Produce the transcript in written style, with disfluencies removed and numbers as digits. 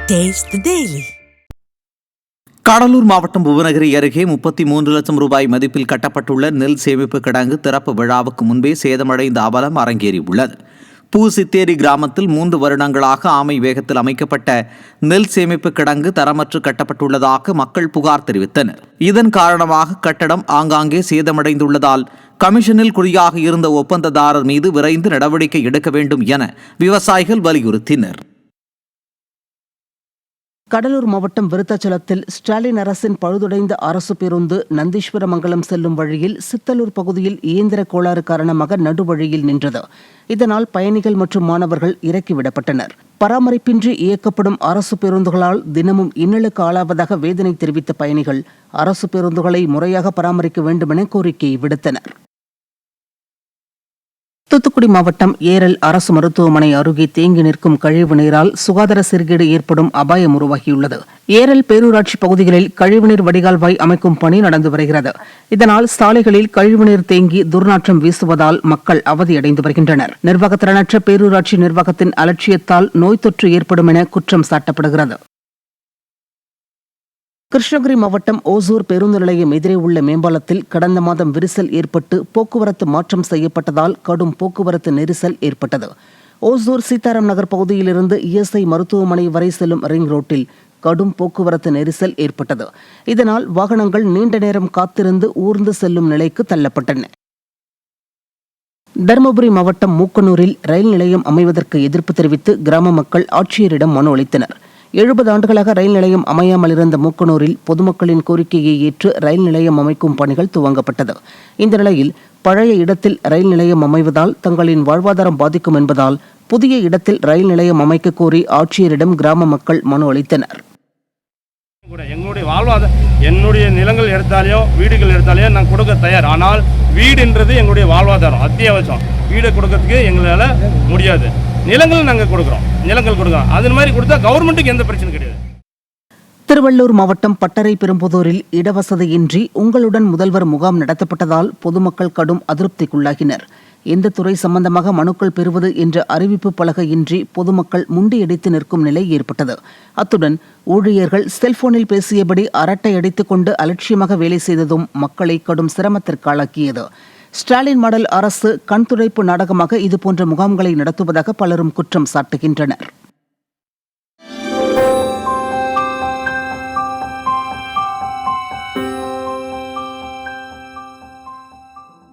Taste the Daily. Cuddalore மாவட்டம் புவனகிரி அருகே 33 லட்சம் ரூபாய் மதிப்பில் கட்டப்பட்டுள்ள நெல் சேமிப்பு கிடங்கு திறப்பு விழாவுக்கு முன்பே சேதமடைந்த அவலம் அரங்கேறியுள்ளது. பூசித்தேரி கிராமத்தில் 3 வருடங்களாக ஆமை வேகத்தில் அமைக்கப்பட்ட நெல் சேமிப்பு கிடங்கு தரமற்று கட்டப்பட்டுள்ளதாக மக்கள் புகார் தெரிவித்தனர். இதன் காரணமாக கட்டடம் ஆங்காங்கே சேதமடைந்துள்ளதால் கமிஷனில் குறியாக இருந்த ஒப்பந்ததாரர் மீது விரைந்து நடவடிக்கை எடுக்க வேண்டும் என விவசாயிகள் வலியுறுத்தினர். கடலூர் மாவட்டம் விருத்தாச்சலத்தில் ஸ்டாலின் அரசின் பழுதுடைந்த அரசு பேருந்து நந்தீஸ்வரமங்கலம் செல்லும் வழியில் சித்தலூர் பகுதியில் இயந்திர கோளாறு காரணமாக நடுவழியில் நின்றது. இதனால் பயணிகள் மற்றும் மாணவர்கள் இறக்கிவிடப்பட்டனர். பராமரிப்பின்றி இயக்கப்படும் அரசு பேருந்துகளால் தினமும் இன்னலுக்கு ஆளாவதாக வேதனை தெரிவித்த பயணிகள் அரசு பேருந்துகளை முறையாக பராமரிக்க வேண்டுமென கோரிக்கை விடுத்தனர். தூத்துக்குடி மாவட்டம் ஏரல் அரசு மருத்துவமனை அருகே தேங்கி நிற்கும் கழிவு நீரால் சுகாதார சீர்கேடு ஏற்படும் அபாயம் உருவாகியுள்ளது. ஏரல் பேரூராட்சி பகுதிகளில் கழிவுநீர் வடிகால்வாய் அமைக்கும் பணி நடந்து வருகிறது. இதனால் சாலைகளில் கழிவுநீர் தேங்கி துர்நாற்றம் வீசுவதால் மக்கள் அவதியடைந்து வருகின்றனர். நிர்வாகத்திறனற்ற பேரூராட்சி நிர்வாகத்தின் அலட்சியத்தால் நோய் தொற்று ஏற்படும் என குற்றம் சாட்டப்படுகிறது. கிருஷ்ணகிரி மாவட்டம் ஓசூர் பேருந்து நிலையம் எதிரே உள்ள மேம்பாலத்தில் கடந்த மாதம் விரிசல் ஏற்பட்டு போக்குவரத்து மாற்றம் செய்யப்பட்டதால் கடும் போக்குவரத்து நெரிசல் ஏற்பட்டது. ஓசூர் சீதாராம் நகர் பகுதியிலிருந்து இஎஸ்ஐ மருத்துவமனை வரை செல்லும் ரிங் ரோட்டில் கடும் போக்குவரத்து நெரிசல் ஏற்பட்டது. இதனால் வாகனங்கள் நீண்ட நேரம் காத்திருந்து ஊர்ந்து செல்லும் நிலைக்கு தள்ளப்பட்டன. தருமபுரி மாவட்டம் மூக்கனூரில் ரயில் நிலையம் அமைவதற்கு எதிர்ப்பு தெரிவித்து கிராம மக்கள் ஆட்சியரிடம் மனு அளித்தனர். 70 ஆண்டுகளாக ரயில் நிலையம் அமையாமல் இருந்த மூக்கனூரில் பொதுமக்களின் கோரிக்கையை ஏற்று ரயில் நிலையம் அமைக்கும் பணிகள் துவங்கப்பட்டது. இந்த நிலையில் பழைய இடத்தில் ரயில் நிலையம் அமைவதால் தங்களின் வாழ்வாதாரம் பாதிக்கும் என்பதால் புதிய இடத்தில் ரயில் நிலையம் அமைக்க கோரி ஆட்சியரிடம் கிராம மக்கள் மனு அளித்தனர். எங்களுடைய வாழ்வாதாரம், என்னுடைய நிலங்கள் எடுத்தாலேயோ வீடுகள் எடுத்தாலேயோ நான் கொடுக்க தயார். ஆனால் வீடுன்றது எங்களுடைய வாழ்வாதாரம், அத்தியாவசியம். வீடு கொடுக்கறதுக்கு எங்களால் முடியாது. நிலங்கள் நாங்கள் கொடுக்குறோம். அது மாதிரி கொடுத்தா கவர்மெண்ட்டுக்கு எந்த பிரச்சனை கிடையாது. திருவள்ளூர் மாவட்டம் பட்டறை பெரும்புதூரில் இடவசதியின்றி உங்களுடன் முதல்வர் முகாம் நடத்தப்பட்டதால் பொதுமக்கள் கடும் அதிருப்திக்குள்ளாகினர். எந்த துறை சம்பந்தமாக மனுக்கள் பெறுவது என்ற அறிவிப்பு பலகையின்றி பொதுமக்கள் முண்டியடித்து நிற்கும் நிலை ஏற்பட்டது. அத்துடன் ஊழியர்கள் செல்போனில் பேசியபடி அரட்டை அடித்துக் கொண்டு அலட்சியமாக வேலை செய்ததும் மக்களை கடும் சிரமத்திற்காளாக்கியது. ஸ்டாலின் மாடல் அரசு கண்துடைப்பு நாடகமாக இதுபோன்ற முகாம்களை நடத்துவதாக பலரும் குற்றம் சாட்டுகின்றனர்.